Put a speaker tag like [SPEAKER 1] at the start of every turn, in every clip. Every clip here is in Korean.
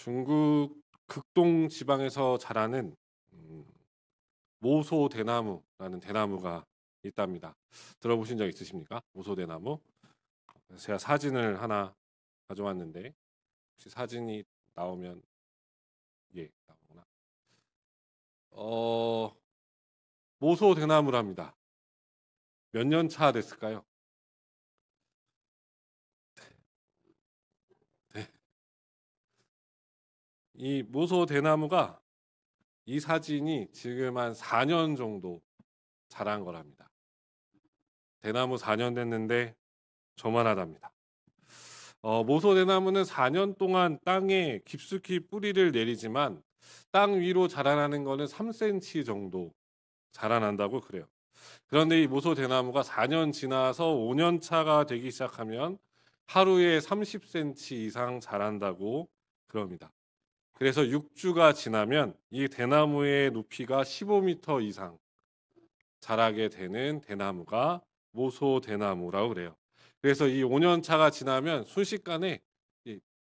[SPEAKER 1] 중국 극동 지방에서 자라는 모소대나무라는 대나무가 있답니다. 들어보신 적 있으십니까? 모소대나무? 제가 사진을 하나 가져왔는데 혹시 사진이 나오면 나오구나. 모소대나무랍니다. 몇 년 차 됐을까요? 네. 이 모소대나무가 이 사진이 지금 한 4년 정도 자란 거랍니다. 대나무 4년 됐는데 저만하답니다. 모소대나무는 4년 동안 땅에 깊숙이 뿌리를 내리지만 땅 위로 자라나는 거는 3cm 정도 자라난다고 그래요. 그런데 이 모소대나무가 4년 지나서 5년 차가 되기 시작하면 하루에 30cm 이상 자란다고 그럽니다. 그래서 6주가 지나면 이 대나무의 높이가 15m 이상 자라게 되는 대나무가 모소대나무라고 그래요. 그래서 이 5년 차가 지나면 순식간에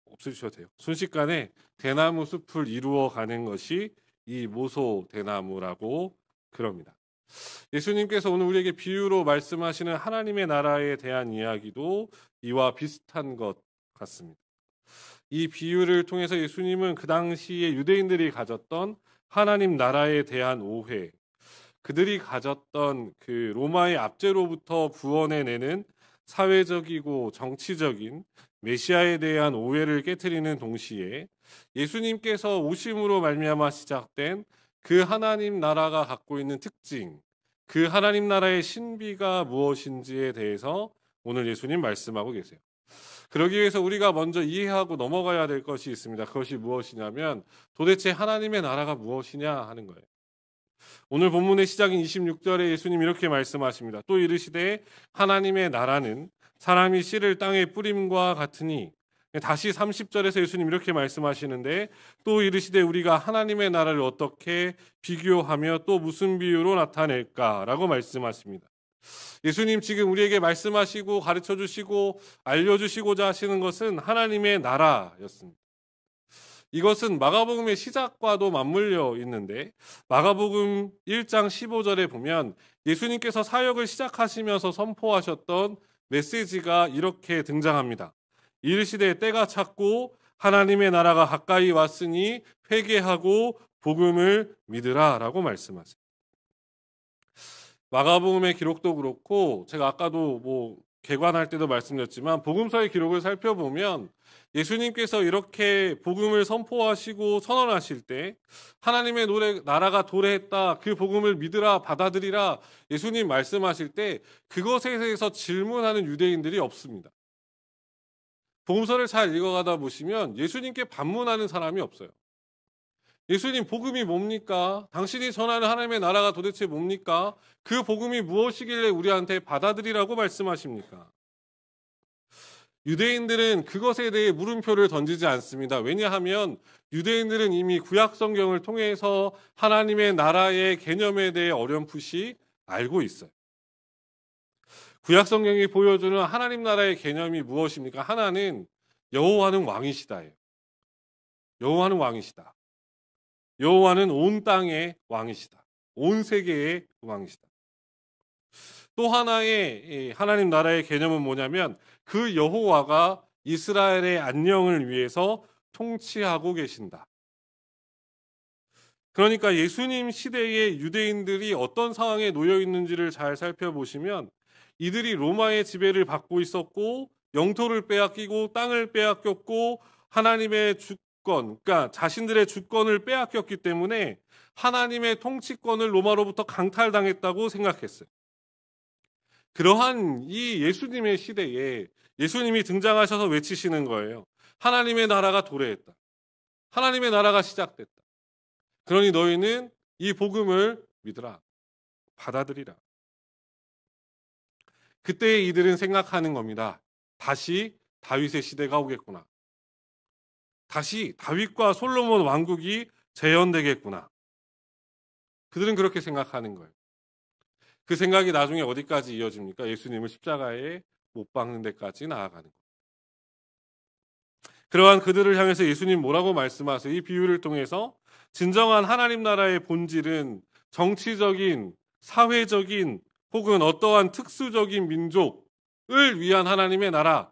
[SPEAKER 1] 없애주셔도 돼요. 순식간에 대나무 숲을 이루어 가는 것이 이 모소대나무라고 그럽니다. 예수님께서 오늘 우리에게 비유로 말씀하시는 하나님의 나라에 대한 이야기도 이와 비슷한 것 같습니다. 이 비유를 통해서 예수님은 그 당시에 유대인들이 가졌던 하나님 나라에 대한 오해, 그들이 가졌던 그 로마의 압제로부터 구원해내는 사회적이고 정치적인 메시아에 대한 오해를 깨트리는 동시에 예수님께서 오심으로 말미암아 시작된 그 하나님 나라가 갖고 있는 특징, 그 하나님 나라의 신비가 무엇인지에 대해서 오늘 예수님 말씀하고 계세요. 그러기 위해서 우리가 먼저 이해하고 넘어가야 될 것이 있습니다. 그것이 무엇이냐면 도대체 하나님의 나라가 무엇이냐 하는 거예요. 오늘 본문의 시작인 26절에 예수님 이렇게 말씀하십니다. 또 이르시되 하나님의 나라는 사람이 씨를 땅에 뿌림과 같으니, 다시 30절에서 예수님 이렇게 말씀하시는데 또 이르시되 우리가 하나님의 나라를 어떻게 비교하며 또 무슨 비유로 나타낼까라고 말씀하십니다. 예수님 지금 우리에게 말씀하시고 가르쳐주시고 알려주시고자 하시는 것은 하나님의 나라였습니다. 이것은 마가복음의 시작과도 맞물려 있는데 마가복음 1장 15절에 보면 예수님께서 사역을 시작하시면서 선포하셨던 메시지가 이렇게 등장합니다. 이르시되 때가 찼고 하나님의 나라가 가까이 왔으니 회개하고 복음을 믿으라 라고 말씀하세요. 마가복음의 기록도 그렇고 제가 아까도 개관할 때도 말씀드렸지만 복음서의 기록을 살펴보면 예수님께서 이렇게 복음을 선포하시고 선언하실 때 하나님의 나라가 도래했다, 그 복음을 믿으라, 받아들이라 예수님 말씀하실 때 그것에 대해서 질문하는 유대인들이 없습니다. 복음서를 잘 읽어가다 보시면 예수님께 반문하는 사람이 없어요. 예수님, 복음이 뭡니까? 당신이 전하는 하나님의 나라가 도대체 뭡니까? 그 복음이 무엇이길래 우리한테 받아들이라고 말씀하십니까? 유대인들은 그것에 대해 물음표를 던지지 않습니다. 왜냐하면 유대인들은 이미 구약 성경을 통해서 하나님의 나라의 개념에 대해 어렴풋이 알고 있어요. 구약 성경이 보여주는 하나님 나라의 개념이 무엇입니까? 하나는 여호와는 왕이시다예요. 여호와는 왕이시다. 여호와는 온 땅의 왕이시다. 온 세계의 왕이시다. 또 하나의 하나님 나라의 개념은 뭐냐면 그 여호와가 이스라엘의 안녕을 위해서 통치하고 계신다. 그러니까 예수님 시대의 유대인들이 어떤 상황에 놓여 있는지를 잘 살펴보시면 이들이 로마의 지배를 받고 있었고 영토를 빼앗기고 땅을 빼앗겼고 하나님의 그러니까 자신들의 주권을 빼앗겼기 때문에 하나님의 통치권을 로마로부터 강탈당했다고 생각했어요. 그러한 이 예수님의 시대에 예수님이 등장하셔서 외치시는 거예요. 하나님의 나라가 도래했다. 하나님의 나라가 시작됐다. 그러니 너희는 이 복음을 믿으라. 받아들이라. 그때 이들은 생각하는 겁니다. 다시 다윗의 시대가 오겠구나. 다시 다윗과 솔로몬 왕국이 재현되겠구나. 그들은 그렇게 생각하는 거예요. 그 생각이 나중에 어디까지 이어집니까? 예수님을 십자가에 못 박는 데까지 나아가는 거예요. 그러한 그들을 향해서 예수님 뭐라고 말씀하세요? 이 비유를 통해서 진정한 하나님 나라의 본질은 정치적인, 사회적인 혹은 어떠한 특수적인 민족을 위한 하나님의 나라,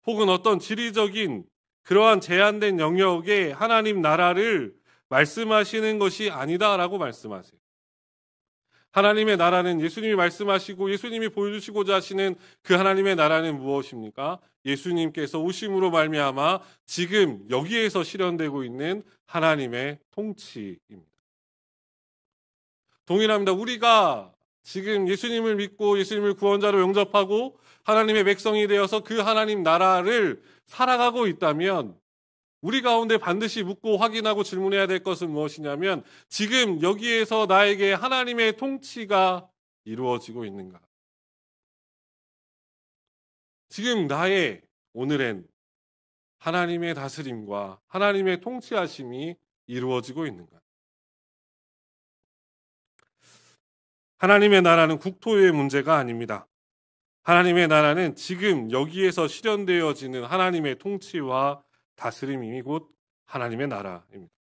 [SPEAKER 1] 혹은 어떤 지리적인 그러한 제한된 영역의 하나님 나라를 말씀하시는 것이 아니다라고 말씀하세요. 하나님의 나라는 예수님이 말씀하시고 예수님이 보여주시고자 하시는 그 하나님의 나라는 무엇입니까? 예수님께서 오심으로 말미암아 지금 여기에서 실현되고 있는 하나님의 통치입니다. 동일합니다. 우리가 지금 예수님을 믿고 예수님을 구원자로 영접하고 하나님의 백성이 되어서 그 하나님 나라를 살아가고 있다면 우리 가운데 반드시 묻고 확인하고 질문해야 될 것은 무엇이냐면 지금 여기에서 나에게 하나님의 통치가 이루어지고 있는가? 지금 나의 오늘엔 하나님의 다스림과 하나님의 통치하심이 이루어지고 있는가? 하나님의 나라는 국토의 문제가 아닙니다. 하나님의 나라는 지금 여기에서 실현되어지는 하나님의 통치와 다스림이 곧 하나님의 나라입니다.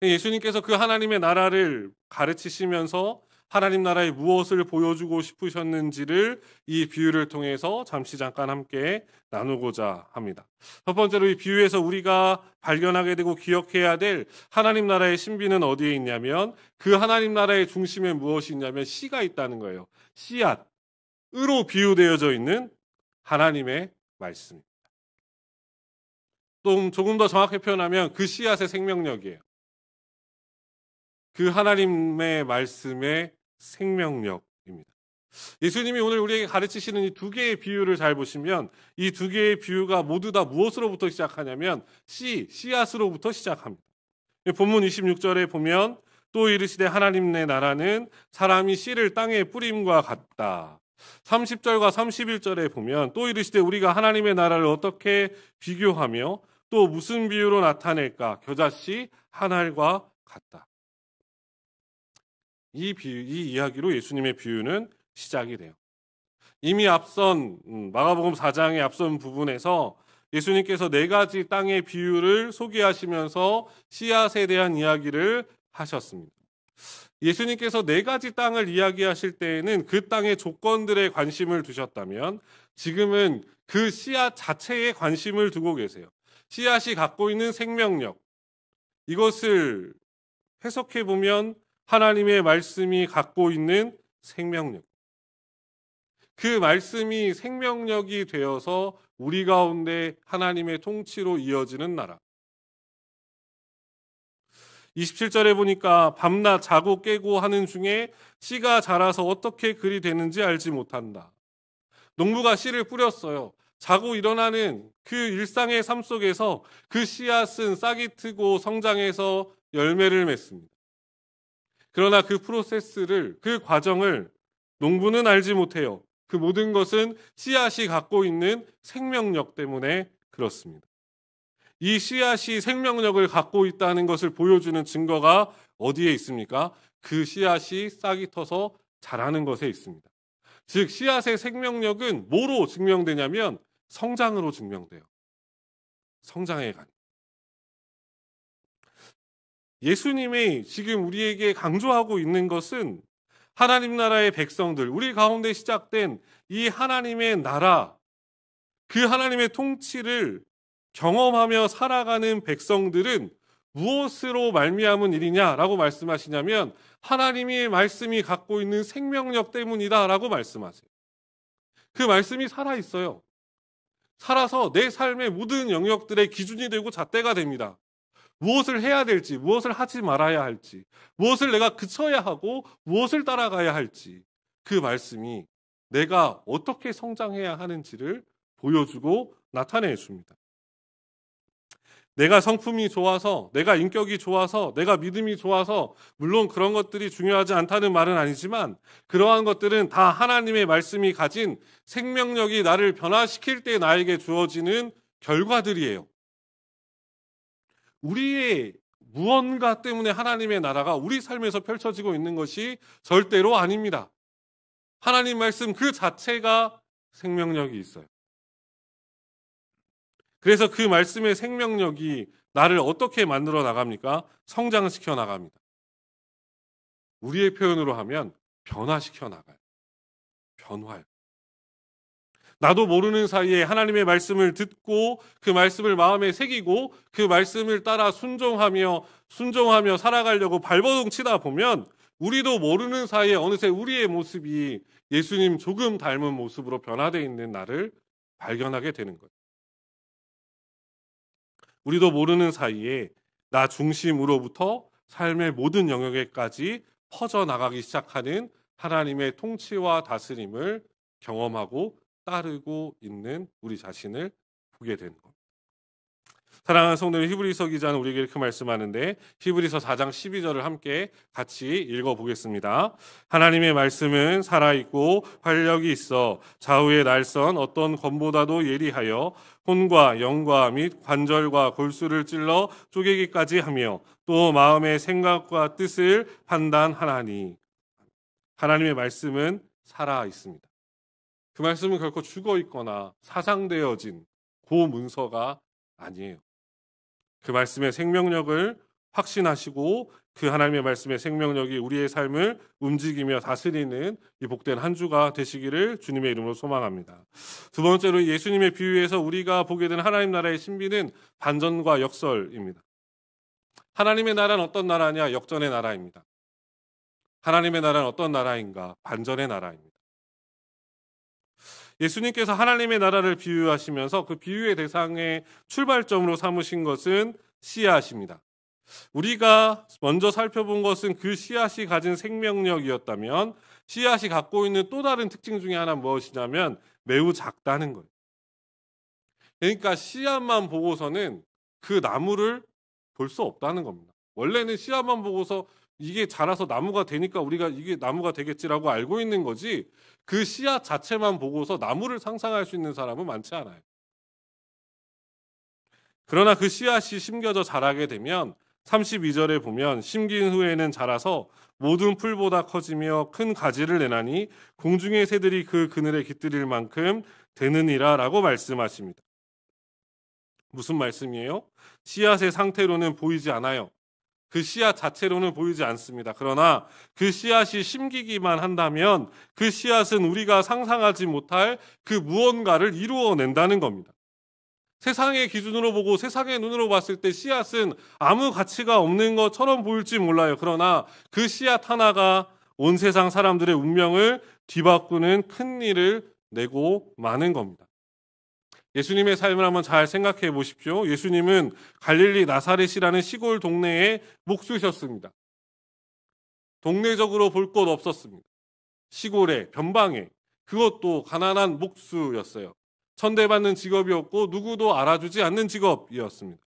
[SPEAKER 1] 예수님께서 그 하나님의 나라를 가르치시면서 하나님 나라에 무엇을 보여주고 싶으셨는지를 이 비유를 통해서 잠깐 함께 나누고자 합니다. 첫 번째로 이 비유에서 우리가 발견하게 되고 기억해야 될 하나님 나라의 신비는 어디에 있냐면 그 하나님 나라의 중심에 무엇이 있냐면 씨가 있다는 거예요. 씨앗으로 비유되어져 있는 하나님의 말씀입니다. 또 조금 더 정확히 표현하면 그 씨앗의 생명력이에요. 그 하나님의 말씀의 생명력입니다. 예수님이 오늘 우리에게 가르치시는 이 두 개의 비유를 잘 보시면 이 두 개의 비유가 모두 다 무엇으로부터 시작하냐면 씨앗으로부터 시작합니다. 본문 26절에 보면 또 이르시되 하나님의 나라는 사람이 씨를 땅에 뿌림과 같다. 30절과 31절에 보면 또 이르시되 우리가 하나님의 나라를 어떻게 비교하며 또 무슨 비유로 나타낼까? 겨자씨 한 알과 같다. 이 이야기로 예수님의 비유는 시작이 돼요. 이미 앞선 마가복음 4장의 앞선 부분에서 예수님께서 4가지 땅의 비유를 소개하시면서 씨앗에 대한 이야기를 하셨습니다. 예수님께서 4가지 땅을 이야기하실 때에는 그 땅의 조건들에 관심을 두셨다면 지금은 그 씨앗 자체에 관심을 두고 계세요. 씨앗이 갖고 있는 생명력, 이것을 해석해 보면 하나님의 말씀이 갖고 있는 생명력, 그 말씀이 생명력이 되어서 우리 가운데 하나님의 통치로 이어지는 나라. 27절에 보니까 밤낮 자고 깨고 하는 중에 씨가 자라서 어떻게 그리 되는지 알지 못한다. 농부가 씨를 뿌렸어요. 자고 일어나는 그 일상의 삶 속에서 그 씨앗은 싹이 트고 성장해서 열매를 맺습니다. 그러나 그 프로세스를, 그 과정을 농부는 알지 못해요. 그 모든 것은 씨앗이 갖고 있는 생명력 때문에 그렇습니다. 이 씨앗이 생명력을 갖고 있다는 것을 보여주는 증거가 어디에 있습니까? 그 씨앗이 싹이 터서 자라는 것에 있습니다. 즉 씨앗의 생명력은 뭐로 증명되냐면 성장으로 증명돼요. 성장의 관. 예수님이 지금 우리에게 강조하고 있는 것은 하나님 나라의 백성들, 우리 가운데 시작된 이 하나님의 나라, 그 하나님의 통치를 경험하며 살아가는 백성들은 무엇으로 말미암은 일이냐라고 말씀하시냐면 하나님의 말씀이 갖고 있는 생명력 때문이다라고 말씀하세요. 그 말씀이 살아있어요. 살아서 내 삶의 모든 영역들의 기준이 되고 잣대가 됩니다. 무엇을 해야 될지, 무엇을 하지 말아야 할지, 무엇을 내가 그쳐야 하고 무엇을 따라가야 할지, 그 말씀이 내가 어떻게 성장해야 하는지를 보여주고 나타내 줍니다. 내가 성품이 좋아서, 내가 인격이 좋아서, 내가 믿음이 좋아서 물론 그런 것들이 중요하지 않다는 말은 아니지만 그러한 것들은 다 하나님의 말씀이 가진 생명력이 나를 변화시킬 때 나에게 주어지는 결과들이에요. 우리의 무언가 때문에 하나님의 나라가 우리 삶에서 펼쳐지고 있는 것이 절대로 아닙니다. 하나님 말씀 그 자체가 생명력이 있어요. 그래서 그 말씀의 생명력이 나를 어떻게 만들어 나갑니까? 성장시켜 나갑니다. 우리의 표현으로 하면 변화시켜 나가요. 변화요. 나도 모르는 사이에 하나님의 말씀을 듣고 그 말씀을 마음에 새기고 그 말씀을 따라 순종하며 살아가려고 발버둥 치다 보면 우리도 모르는 사이에 어느새 우리의 모습이 예수님 조금 닮은 모습으로 변화되어 있는 나를 발견하게 되는 거예요. 우리도 모르는 사이에 나 중심으로부터 삶의 모든 영역에까지 퍼져나가기 시작하는 하나님의 통치와 다스림을 경험하고 따르고 있는 우리 자신을 보게 되는 겁니다. 사랑하는 성도님, 히브리서 기자는 우리에게 이렇게 말씀하는데 히브리서 4장 12절을 함께 같이 읽어보겠습니다. 하나님의 말씀은 살아있고 활력이 있어 좌우의 날선 어떤 검보다도 예리하여 혼과 영과 및 관절과 골수를 찔러 쪼개기까지 하며 또 마음의 생각과 뜻을 판단하나니. 하나님의 말씀은 살아있습니다. 그 말씀은 결코 죽어있거나 사상되어진 고문서가 아니에요. 그 말씀의 생명력을 확신하시고 그 하나님의 말씀의 생명력이 우리의 삶을 움직이며 다스리는 이 복된 한 주가 되시기를 주님의 이름으로 소망합니다. 두 번째로 예수님의 비유에서 우리가 보게 된 하나님 나라의 신비는 반전과 역설입니다. 하나님의 나라는 어떤 나라냐? 역전의 나라입니다. 하나님의 나라는 어떤 나라인가? 반전의 나라입니다. 예수님께서 하나님의 나라를 비유하시면서 그 비유의 대상의 출발점으로 삼으신 것은 씨앗입니다. 우리가 먼저 살펴본 것은 그 씨앗이 가진 생명력이었다면 씨앗이 갖고 있는 또 다른 특징 중에 하나는 무엇이냐면 매우 작다는 거예요. 그러니까 씨앗만 보고서는 그 나무를 볼 수 없다는 겁니다. 원래는 씨앗만 보고서 이게 자라서 나무가 되니까 우리가 이게 나무가 되겠지라고 알고 있는 거지 그 씨앗 자체만 보고서 나무를 상상할 수 있는 사람은 많지 않아요. 그러나 그 씨앗이 심겨져 자라게 되면 32절에 보면 심긴 후에는 자라서 모든 풀보다 커지며 큰 가지를 내나니 공중의 새들이 그 그늘에 깃들일 만큼 되느니라 라고 말씀하십니다. 무슨 말씀이에요? 씨앗의 상태로는 보이지 않아요. 그 씨앗 자체로는 보이지 않습니다. 그러나 그 씨앗이 심기기만 한다면 그 씨앗은 우리가 상상하지 못할 그 무언가를 이루어낸다는 겁니다. 세상의 기준으로 보고 세상의 눈으로 봤을 때 씨앗은 아무 가치가 없는 것처럼 보일지 몰라요. 그러나 그 씨앗 하나가 온 세상 사람들의 운명을 뒤바꾸는 큰 일을 내고 마는 겁니다. 예수님의 삶을 한번 잘 생각해 보십시오. 예수님은 갈릴리 나사렛이라는 시골 동네에 목수셨습니다. 동네적으로 볼 것 없었습니다. 시골에 변방에 그것도 가난한 목수였어요. 천대받는 직업이었고 누구도 알아주지 않는 직업이었습니다.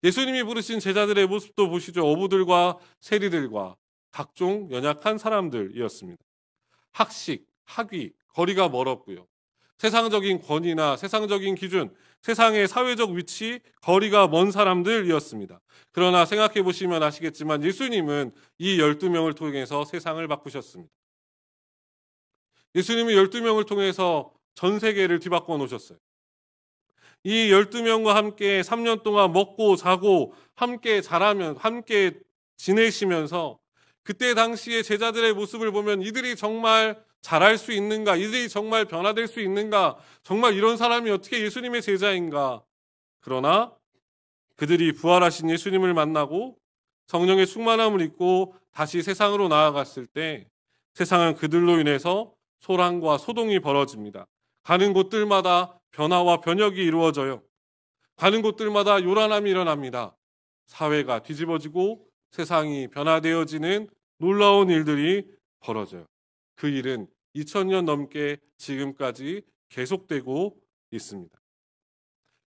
[SPEAKER 1] 예수님이 부르신 제자들의 모습도 보시죠. 어부들과 세리들과 각종 연약한 사람들이었습니다. 학식, 학위, 거리가 멀었고요. 세상적인 권위나 세상적인 기준, 세상의 사회적 위치, 거리가 먼 사람들이었습니다. 그러나 생각해 보시면 아시겠지만 예수님은 이 12명을 통해서 세상을 바꾸셨습니다. 예수님이 12명을 통해서 전 세계를 뒤바꿔 놓으셨어요. 이 12명과 함께 3년 동안 먹고 자고 함께 자라면 함께 지내시면서 그때 당시에 제자들의 모습을 보면 이들이 정말 잘할 수 있는가? 이들이 정말 변화될 수 있는가? 정말 이런 사람이 어떻게 예수님의 제자인가? 그러나 그들이 부활하신 예수님을 만나고 성령의 충만함을 입고 다시 세상으로 나아갔을 때 세상은 그들로 인해서 소란과 소동이 벌어집니다. 가는 곳들마다 변화와 변혁이 이루어져요. 가는 곳들마다 요란함이 일어납니다. 사회가 뒤집어지고 세상이 변화되어지는 놀라운 일들이 벌어져요. 그 일은 2000년 넘게 지금까지 계속되고 있습니다.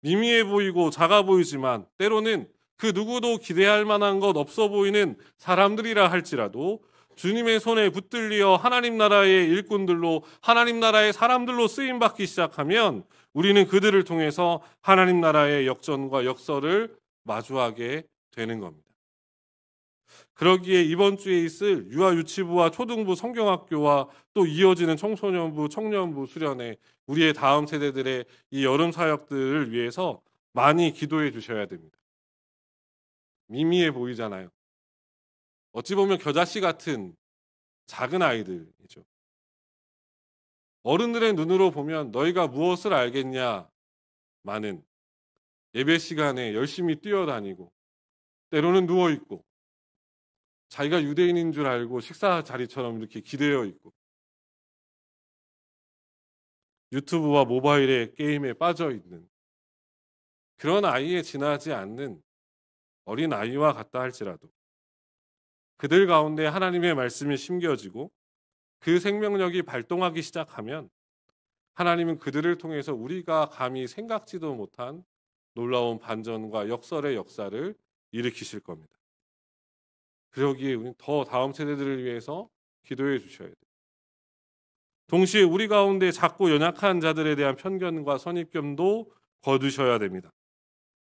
[SPEAKER 1] 미미해 보이고 작아 보이지만 때로는 그 누구도 기대할 만한 것 없어 보이는 사람들이라 할지라도 주님의 손에 붙들려 하나님 나라의 일꾼들로 하나님 나라의 사람들로 쓰임받기 시작하면 우리는 그들을 통해서 하나님 나라의 역전과 역설을 마주하게 되는 겁니다. 그러기에 이번 주에 있을 유아유치부와 초등부 성경학교와 또 이어지는 청소년부, 청년부 수련회 우리의 다음 세대들의 이 여름 사역들을 위해서 많이 기도해 주셔야 됩니다. 미미해 보이잖아요. 어찌 보면 겨자씨 같은 작은 아이들이죠. 어른들의 눈으로 보면 너희가 무엇을 알겠냐 많은 예배 시간에 열심히 뛰어다니고 때로는 누워있고 자기가 유대인인 줄 알고 식사 자리처럼 이렇게 기대어 있고 유튜브와 모바일의 게임에 빠져 있는 그런 아이에 지나지 않는 어린 아이와 같다 할지라도 그들 가운데 하나님의 말씀이 심겨지고 그 생명력이 발동하기 시작하면 하나님은 그들을 통해서 우리가 감히 생각지도 못한 놀라운 반전과 역설의 역사를 일으키실 겁니다. 그러기에 우리는 더 다음 세대들을 위해서 기도해 주셔야 돼요. 동시에 우리 가운데 작고 연약한 자들에 대한 편견과 선입견도 거두셔야 됩니다.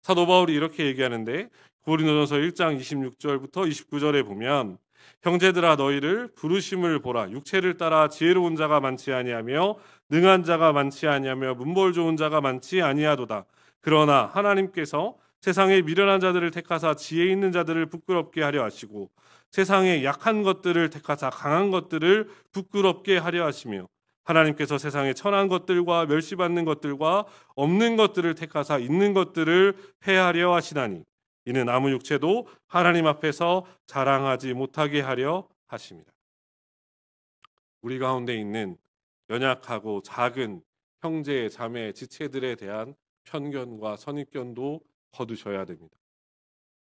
[SPEAKER 1] 사도 바울이 이렇게 얘기하는데 고린도전서 1장 26절부터 29절에 보면 형제들아 너희를 부르심을 보라. 육체를 따라 지혜로운 자가 많지 아니하며 능한 자가 많지 아니하며 문벌 좋은 자가 많지 아니하도다. 그러나 하나님께서 세상에 미련한 자들을 택하사 지혜 있는 자들을 부끄럽게 하려 하시고 세상에 약한 것들을 택하사 강한 것들을 부끄럽게 하려 하시며 하나님께서 세상에 천한 것들과 멸시받는 것들과 없는 것들을 택하사 있는 것들을 폐하려 하시나니 이는 아무 육체도 하나님 앞에서 자랑하지 못하게 하려 하십니다. 우리 가운데 있는 연약하고 작은 형제, 자매, 지체들에 대한 편견과 선입견도 거두셔야 됩니다.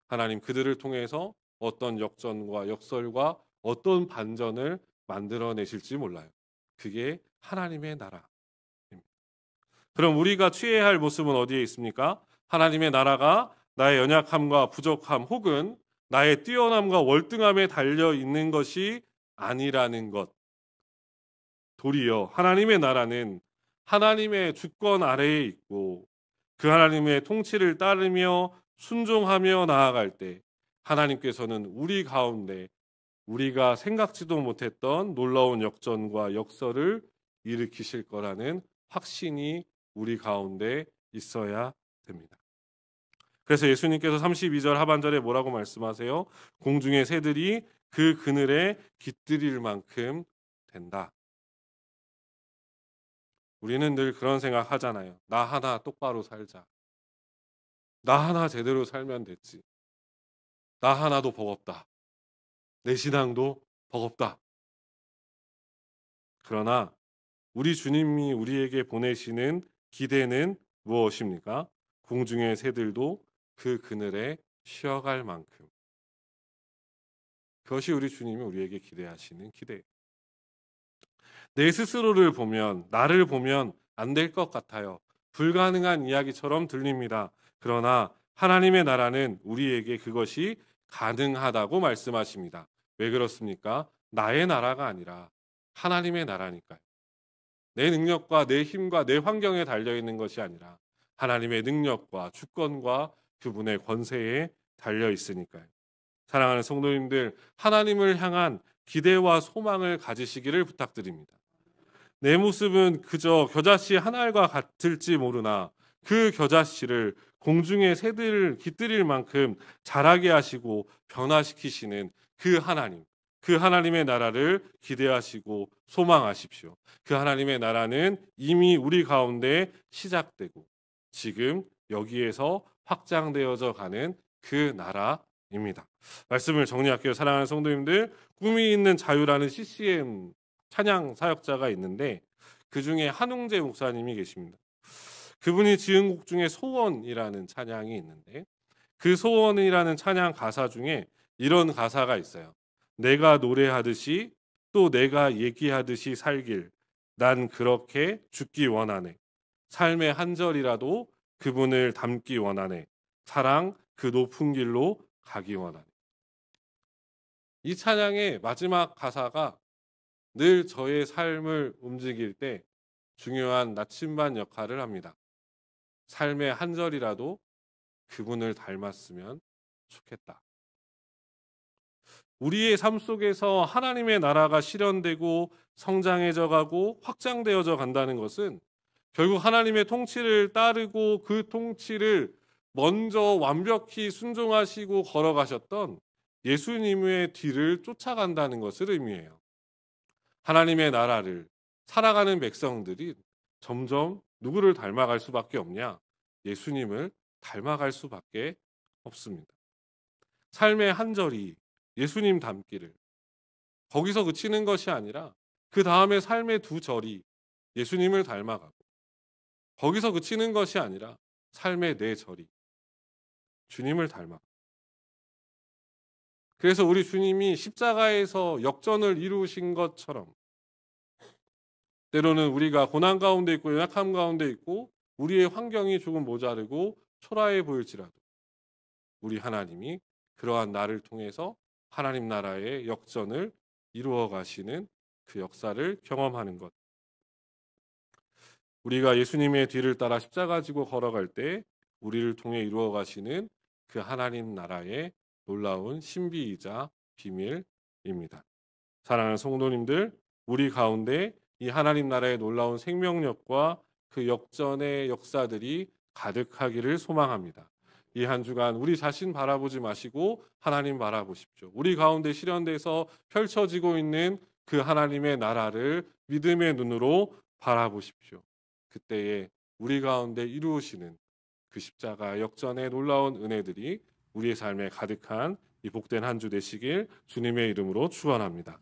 [SPEAKER 1] 하나님 그들을 통해서 어떤 역전과 역설과 어떤 반전을 만들어내실지 몰라요. 그게 하나님의 나라입니다. 그럼 우리가 취해야 할 모습은 어디에 있습니까? 하나님의 나라가 나의 연약함과 부족함 혹은 나의 뛰어남과 월등함에 달려 있는 것이 아니라는 것. 도리어 하나님의 나라는 하나님의 주권 아래에 있고 그 하나님의 통치를 따르며 순종하며 나아갈 때 하나님께서는 우리 가운데 우리가 생각지도 못했던 놀라운 역전과 역설을 일으키실 거라는 확신이 우리 가운데 있어야 됩니다. 그래서 예수님께서 32절 하반절에 뭐라고 말씀하세요? 공중의 새들이 그 그늘에 깃들일 만큼 된다. 우리는 늘 그런 생각 하잖아요. 나 하나 똑바로 살자. 나 하나 제대로 살면 됐지. 나 하나도 버겁다. 내 신앙도 버겁다. 그러나 우리 주님이 우리에게 보내시는 기대는 무엇입니까? 공중의 새들도 그 그늘에 쉬어갈 만큼. 그것이 우리 주님이 우리에게 기대하시는 기대예요. 내 스스로를 보면, 나를 보면 안 될 것 같아요. 불가능한 이야기처럼 들립니다. 그러나 하나님의 나라는 우리에게 그것이 가능하다고 말씀하십니다. 왜 그렇습니까? 나의 나라가 아니라 하나님의 나라니까요. 내 능력과 내 힘과 내 환경에 달려있는 것이 아니라 하나님의 능력과 주권과 그분의 권세에 달려있으니까요. 사랑하는 성도님들, 하나님을 향한 기대와 소망을 가지시기를 부탁드립니다. 내 모습은 그저 겨자씨 한 알과 같을지 모르나 그 겨자씨를 공중의 새들을 깃들일 만큼 자라게 하시고 변화시키시는 그 하나님, 그 하나님의 나라를 기대하시고 소망하십시오. 그 하나님의 나라는 이미 우리 가운데 시작되고 지금 여기에서 확장되어져 가는 그 나라입니다. 말씀을 정리할게요. 사랑하는 성도님들, 꿈이 있는 자유라는 CCM 찬양 사역자가 있는데 그 중에 한웅재 목사님이 계십니다. 그분이 지은 곡 중에 소원이라는 찬양이 있는데 그 소원이라는 찬양 가사 중에 이런 가사가 있어요. 내가 노래하듯이 또 내가 얘기하듯이 살길 난 그렇게 죽기 원하네. 삶의 한 절이라도 그분을 닮기 원하네. 사랑 그 높은 길로 가기 원하네. 이 찬양의 마지막 가사가 늘 저의 삶을 움직일 때 중요한 나침반 역할을 합니다. 삶의 한 절이라도 그분을 닮았으면 좋겠다. 우리의 삶 속에서 하나님의 나라가 실현되고 성장해져 가고 확장되어져 간다는 것은 결국 하나님의 통치를 따르고 그 통치를 먼저 완벽히 순종하시고 걸어가셨던 예수님의 뒤를 쫓아간다는 것을 의미해요. 하나님의 나라를 살아가는 백성들이 점점 누구를 닮아갈 수밖에 없냐? 예수님을 닮아갈 수밖에 없습니다. 삶의 한 절이 예수님 닮기를, 거기서 그치는 것이 아니라 그 다음에 삶의 두 절이 예수님을 닮아가고, 거기서 그치는 것이 아니라 삶의 네 절이 주님을 닮아가고. 그래서 우리 주님이 십자가에서 역전을 이루신 것처럼 때로는 우리가 고난 가운데 있고 연약함 가운데 있고 우리의 환경이 조금 모자르고 초라해 보일지라도 우리 하나님이 그러한 나를 통해서 하나님 나라의 역전을 이루어 가시는 그 역사를 경험하는 것. 우리가 예수님의 뒤를 따라 십자가 지고 걸어갈 때 우리를 통해 이루어 가시는 그 하나님 나라의 놀라운 신비이자 비밀입니다. 사랑하는 성도님들, 우리 가운데 이 하나님 나라의 놀라운 생명력과 그 역전의 역사들이 가득하기를 소망합니다. 이 한 주간 우리 자신 바라보지 마시고 하나님 바라보십시오. 우리 가운데 실현돼서 펼쳐지고 있는 그 하나님의 나라를 믿음의 눈으로 바라보십시오. 그때에 우리 가운데 이루시는 그 십자가 역전의 놀라운 은혜들이 우리의 삶에 가득한 이 복된 한 주 되시길 주님의 이름으로 축원합니다.